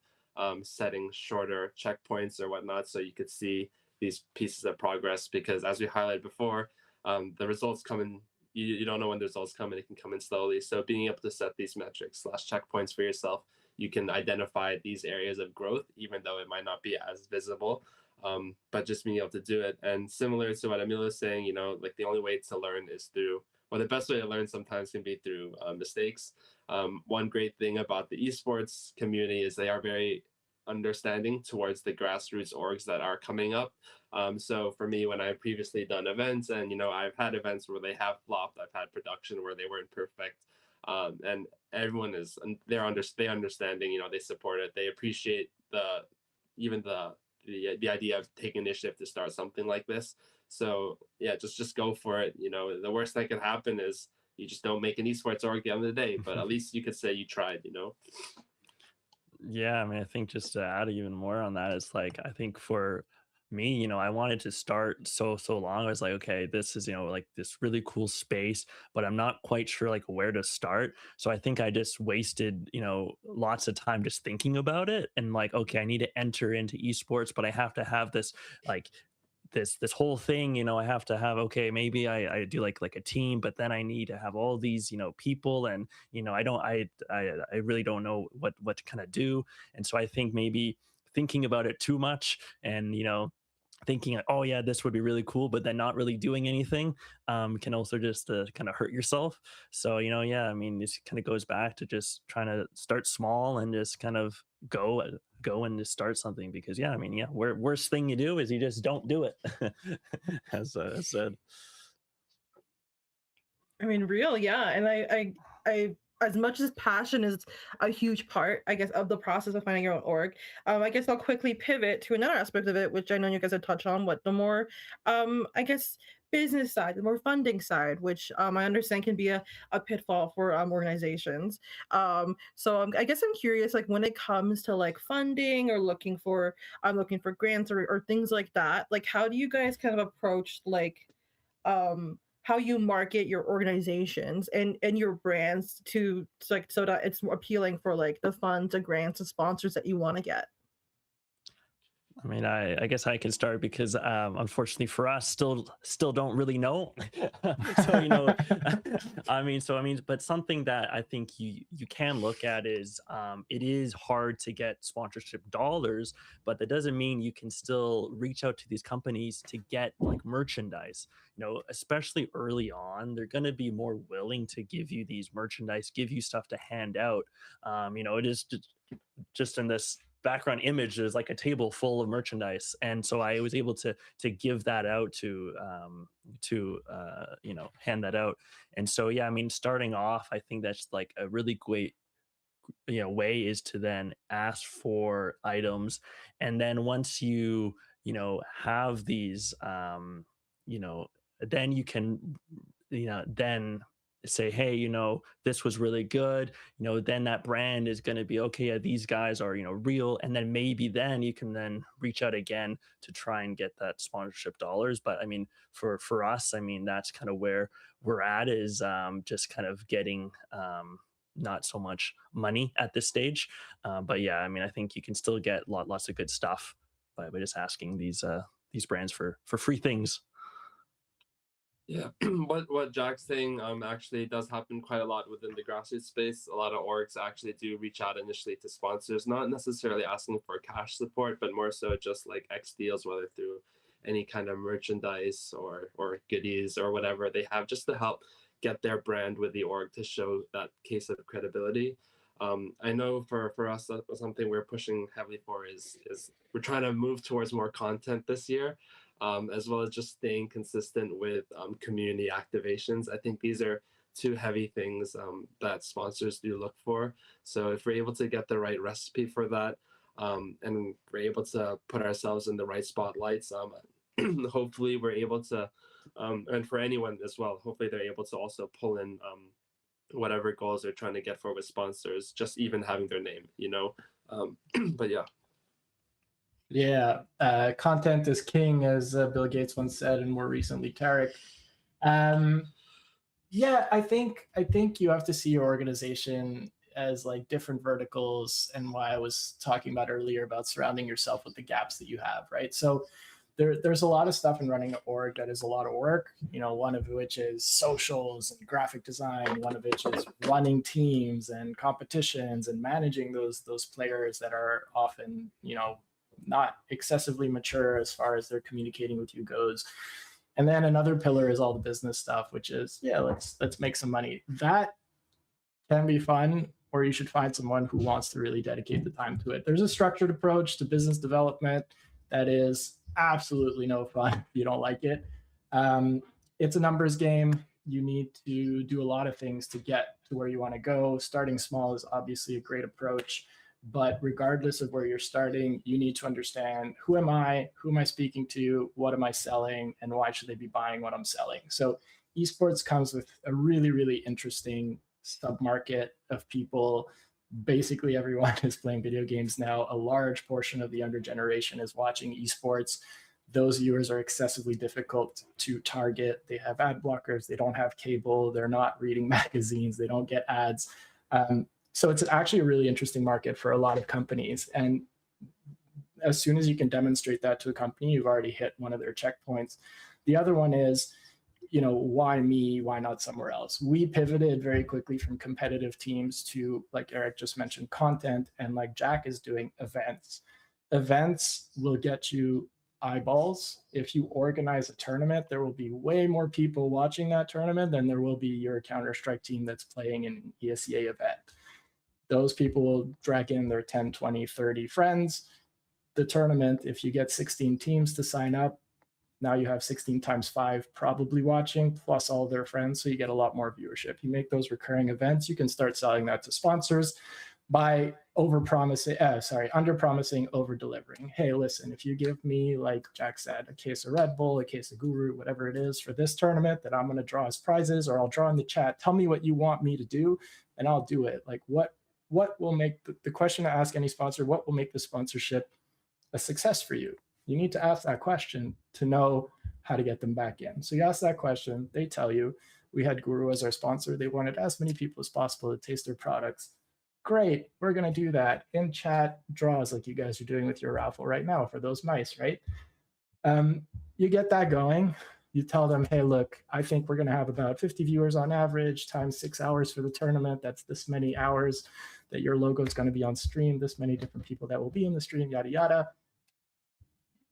setting shorter checkpoints or whatnot, so you could see these pieces of progress. Because as we highlighted before, the results come in. You don't know when the results come, and it can come in slowly. So being able to set these metrics / checkpoints for yourself, you can identify these areas of growth, even though it might not be as visible. But just being able to do it. And similar to what Emil is saying, like the only way to learn is through, well, the best way to learn sometimes can be through mistakes. One great thing about the esports community is they are very understanding towards the grassroots orgs that are coming up. So for me, when I've previously done events, and I've had events where they have flopped, I've had production where they weren't perfect, and everyone is, they understanding. They support it. They appreciate even the idea of taking initiative to start something like this. So yeah, just go for it. The worst that can happen is you just don't make an esports org at the end of the day, but at least you could say you tried. Yeah, I mean, I think just to add even more on that, it's like, I think for me, I wanted to start so long. I was like, okay, this is, like this really cool space, but I'm not quite sure like where to start. So I think I just wasted, lots of time just thinking about it, and like, okay, I need to enter into esports, but I have to have this like this whole thing. I have to have, okay, maybe I do like a team, but then I need to have all these people, and I don't I really don't know what to kind of do. And so I think maybe thinking about it too much, and thinking, oh yeah, this would be really cool, but then not really doing anything can also just kind of hurt yourself. So yeah, I mean, this kind of goes back to just trying to start small and just kind of go and just start something, because yeah, I mean, yeah, worst thing you do is you just don't do it. As said. I mean, real, yeah. And I, as much as passion is a huge part, I guess, of the process of finding your own org, I guess I'll quickly pivot to another aspect of it, which I know you guys have touched on, what the more, I guess, business side, the more funding side, which I understand can be a pitfall for organizations. So I guess I'm curious, like when it comes to like funding or looking for grants or things like that, like how do you guys kind of approach like how you market your organizations and your brands to like so that it's more appealing for like the funds and grants and sponsors that you want to get. I mean, I guess I can start because unfortunately for us, still don't really know. So but something that I think you can look at is it is hard to get sponsorship dollars, but that doesn't mean you can still reach out to these companies to get like merchandise. Especially early on, they're going to be more willing to give you these merchandise, give you stuff to hand out. It is just in this background image, there's like a table full of merchandise, and so I was able to give that out to hand that out. And so yeah, I mean, starting off, I think that's like a really great way is to then ask for items, and then once you have these then you can then say, hey, this was really good. Then that brand is going to be okay, yeah, these guys are real, and then maybe then you can then reach out again to try and get that sponsorship dollars. But I mean, for us, I mean, that's kind of where we're at, is just kind of getting not so much money at this stage. But yeah, I mean, I think you can still get lots of good stuff by just asking these brands for free things. Yeah, what Jack's saying actually does happen quite a lot within the grassroots space. A lot of orgs actually do reach out initially to sponsors, not necessarily asking for cash support, but more so just like X deals, whether through any kind of merchandise or goodies or whatever they have, just to help get their brand with the org to show that case of credibility. I know for us, something we're pushing heavily for is we're trying to move towards more content this year. As well as just staying consistent with community activations. I think these are two heavy things that sponsors do look for. So if we're able to get the right recipe for that, and we're able to put ourselves in the right spotlights, hopefully we're able to, and for anyone as well, hopefully they're able to also pull in whatever goals they're trying to get for with sponsors, just even having their name, but yeah. Yeah, content is king, as Bill Gates once said, and more recently Tarek. Yeah, I think you have to see your organization as like different verticals, and why I was talking about earlier about surrounding yourself with the gaps that you have, right? So there's a lot of stuff in running an org that is a lot of work, one of which is socials and graphic design, one of which is running teams and competitions and managing those players that are often, not excessively mature as far as their communicating with you goes. And then another pillar is all the business stuff, which is, yeah, let's make some money. That can be fun, or you should find someone who wants to really dedicate the time to it. There's a structured approach to business development that is absolutely no fun if you don't like it. It's a numbers game. You need to do a lot of things to get to where you want to go. Starting small is obviously a great approach. But regardless of where you're starting, you need to understand, who am I speaking to, what am I selling, and why should they be buying what I'm selling? So esports comes with a really, really interesting submarket of people. Basically, everyone is playing video games now. A large portion of the younger generation is watching esports. Those viewers are excessively difficult to target. They have ad blockers. They don't have cable. They're not reading magazines. They don't get ads. So it's actually a really interesting market for a lot of companies. And as soon as you can demonstrate that to a company, you've already hit one of their checkpoints. The other one is, why me? Why not somewhere else? We pivoted very quickly from competitive teams to, like Eric just mentioned, content. And like Jack is doing, events. Events will get you eyeballs. If you organize a tournament, there will be way more people watching that tournament than there will be your Counter-Strike team that's playing an ESEA event. Those people will drag in their 10, 20, 30 friends. The tournament, if you get 16 teams to sign up, now you have 16 times 5 probably watching, plus all their friends, so you get a lot more viewership. You make those recurring events, you can start selling that to sponsors by under-promising, over-delivering. Hey, listen, if you give me, like Jack said, a case of Red Bull, a case of Guru, whatever it is for this tournament that I'm going to draw as prizes, or I'll draw in the chat, tell me what you want me to do, and I'll do it. Like what will make the question to ask any sponsor, what will make the sponsorship a success for you? You need to ask that question to know how to get them back in. So you ask that question, they tell you. We had Guru as our sponsor. They wanted as many people as possible to taste their products. Great, we're going to do that. In chat, draws like you guys are doing with your raffle right now for those mice, right? You get that going. You tell them, hey, look, I think we're going to have about 50 viewers on average, times 6 hours for the tournament. That's this many hours that your logo is going to be on stream, this many different people that will be in the stream, yada, yada.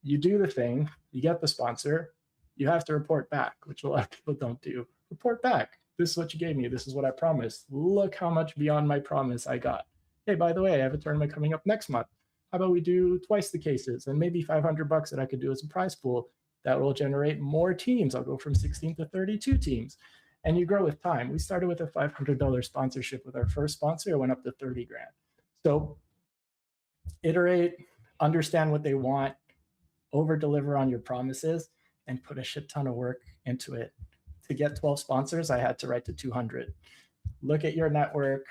You do the thing, you get the sponsor, you have to report back, which a lot of people don't do. Report back. This is what you gave me. This is what I promised. Look how much beyond my promise I got. Hey, by the way, I have a tournament coming up next month. How about we do twice the cases and maybe $500 that I could do as a prize pool that will generate more teams. I'll go from 16 to 32 teams. And you grow with time. We started with a $500 sponsorship with our first sponsor. It went up to 30 grand. So iterate, understand what they want, over deliver on your promises, and put a shit ton of work into it. To get 12 sponsors, I had to write to 200. Look at your network,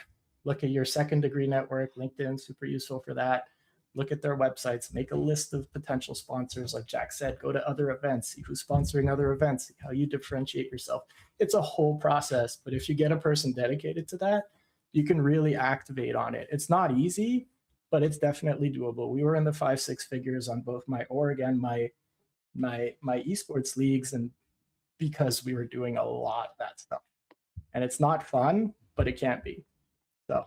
look at your second degree network. LinkedIn, super useful for that. Look at their websites, make a list of potential sponsors. Like Jack said, go to other events, see who's sponsoring other events, see how you differentiate yourself. It's a whole process, but if you get a person dedicated to that, you can really activate on it. It's not easy, but it's definitely doable. We were in the 5-6 figures on both my org and my esports leagues, and because we were doing a lot of that stuff. And it's not fun, but it can't be. So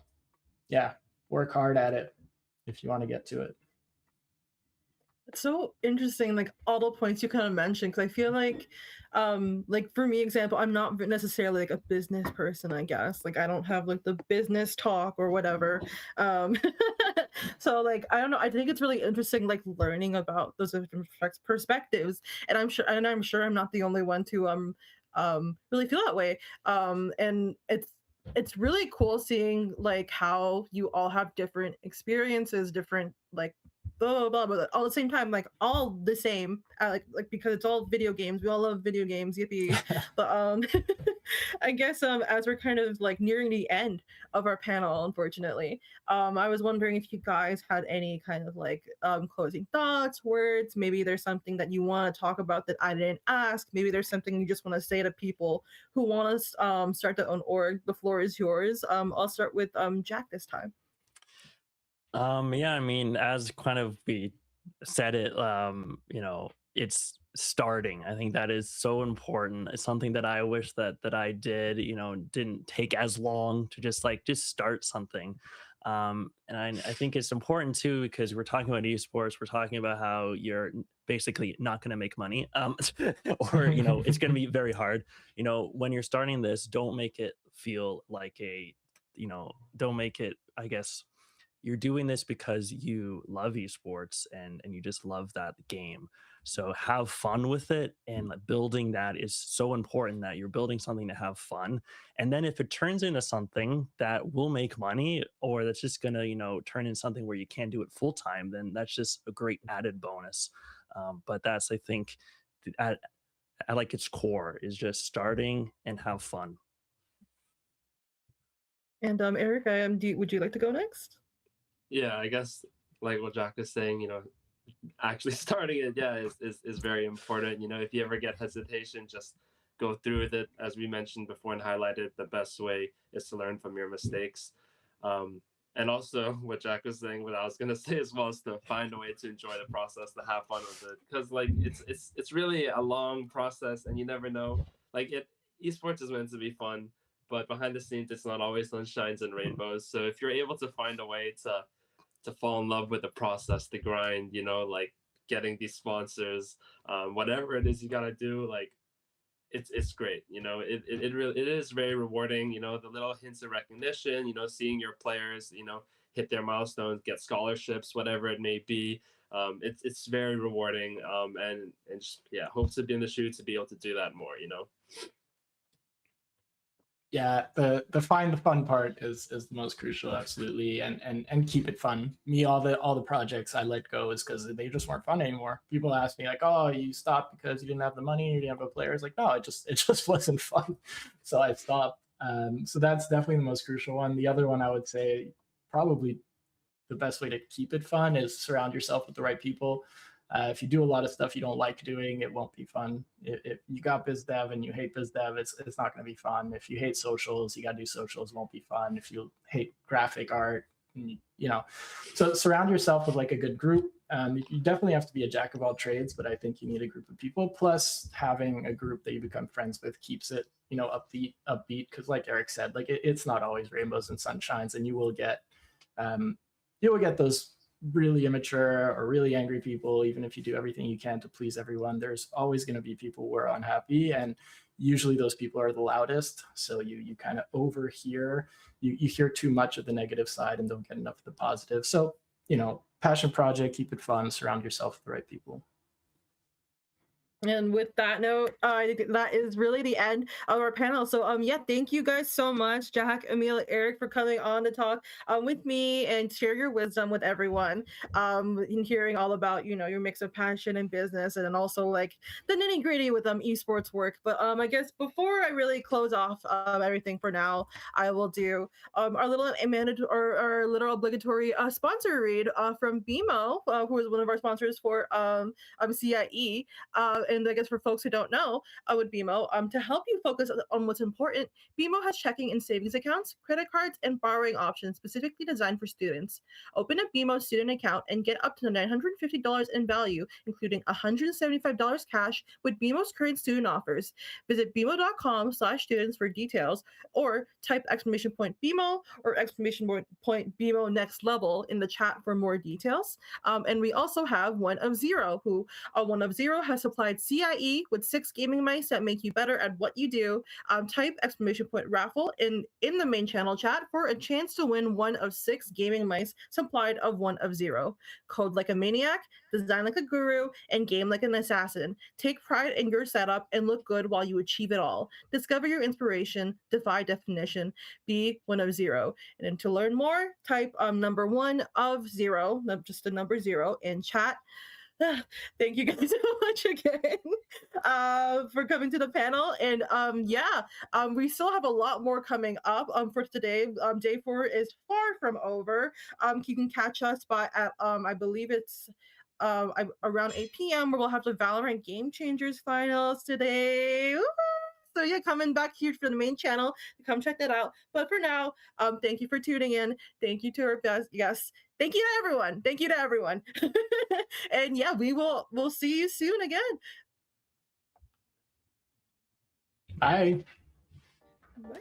yeah, work hard at it if you want to get to it. It's so interesting, like all the points you kind of mentioned, because I feel like for me, example, I'm not necessarily like a business person, I guess. Like I don't have like the business talk or whatever. So like I don't know, I think it's really interesting like learning about those different perspectives, and I'm sure I'm not the only one to really feel that way. And it's really cool seeing like how you all have different experiences, different like blah blah blah, but all at the same time, like all the same, like because it's all video games. We all love video games, yippee! But I guess as we're kind of like nearing the end of our panel, unfortunately, I was wondering if you guys had any kind of like closing thoughts, words. Maybe there's something that you want to talk about that I didn't ask. Maybe there's something you just want to say to people who want to start their own org. The floor is yours. I'll start with Jack this time. Yeah, I mean, as kind of we said it, it's starting. I think that is so important. It's something that I wish that I did, didn't take as long to just start something. And I think it's important too, because we're talking about esports, we're talking about how you're basically not going to make money, or, it's going to be very hard. When you're starting this, don't make it feel like don't make it, I guess, you're doing this because you love esports and you just love that game. So have fun with it, and building that is so important, that you're building something to have fun. And then if it turns into something that will make money, or that's just going to, turn into something where you can't do it full time, then that's just a great added bonus. But that's, I think, at like its core is just starting and have fun. And Eric, would you like to go next? Yeah, I guess like what Jack is saying, actually starting it, is very important. If you ever get hesitation, just go through with it. As we mentioned before and highlighted, the best way is to learn from your mistakes. And also what Jack was saying, what I was gonna say as well, is to find a way to enjoy the process, to have fun with it, because like it's really a long process, and you never know. Like esports is meant to be fun, but behind the scenes, it's not always sunshines and rainbows. So if you're able to find a way to fall in love with the process, the grind, like getting these sponsors, whatever it is you gotta do, like it's great. It really it is very rewarding. The little hints of recognition. Seeing your players, hit their milestones, get scholarships, whatever it may be. It's very rewarding. And just, yeah, hope to be in the shoe to be able to do that more. Yeah, the find the fun part is the most crucial, absolutely, and keep it fun. Me, all the projects I let go is because they just weren't fun anymore. People ask me like, "Oh, you stopped because you didn't have the money, you didn't have a player." It's like, no, it just wasn't fun, so I stopped. So that's definitely the most crucial one. The other one I would say probably the best way to keep it fun is surround yourself with the right people. If you do a lot of stuff you don't like doing, it won't be fun. If you got biz dev and you hate biz dev, it's not going to be fun. If you hate socials, you got to do socials, it won't be fun. If you hate graphic art, so surround yourself with like a good group. You definitely have to be a jack of all trades, but I think you need a group of people. Plus, having a group that you become friends with keeps it, upbeat. Because, like Eric said, like it's not always rainbows and sunshines, and you will get those really immature or really angry people. Even if you do everything you can to please everyone, there's always going to be people who are unhappy, and usually those people are the loudest. So you kind of overhear, you hear too much of the negative side and don't get enough of the positive. So passion project, keep it fun, surround yourself with the right people. And with that note, that is really the end of our panel. So yeah, thank you guys so much, Jack, Emil, Eric, for coming on to talk with me and share your wisdom with everyone. In hearing all about your mix of passion and business, and then also like the nitty gritty with esports work. But I guess before I really close off everything for now, I will do our little our little obligatory sponsor read from BMO, who is one of our sponsors for CIE. And I guess for folks who don't know, with BMO, to help you focus on what's important, BMO has checking and savings accounts, credit cards, and borrowing options specifically designed for students. Open a BMO student account and get up to $950 in value, including $175 cash with BMO's current student offers. Visit bmo.com/students for details, or type !BMO or !BMO next level in the chat for more details. And we also have One of Zero, who One of Zero has supplied CIE with 6 gaming mice that make you better at what you do. Type !raffle in the main channel chat for a chance to win one of 6 gaming mice supplied of One of Zero. Code like a maniac, design like a guru, and game like an assassin. Take pride in your setup and look good while you achieve it all. Discover your inspiration, defy definition, be One of Zero. And to learn more, type number 1 of 0, just the number 0 in chat. Thank you guys so much again for coming to the panel. And we still have a lot more coming up for today. Day 4 is far from over. You can catch us at I believe it's around 8 p.m. where we'll have the Valorant Game Changers finals today. Woo-hoo! So yeah, coming back here for the main channel, come check that out. But for now, thank you for tuning in. Thank you to our guests. Thank you to everyone. Thank you to everyone. And yeah, we'll see you soon again. Bye. Bye.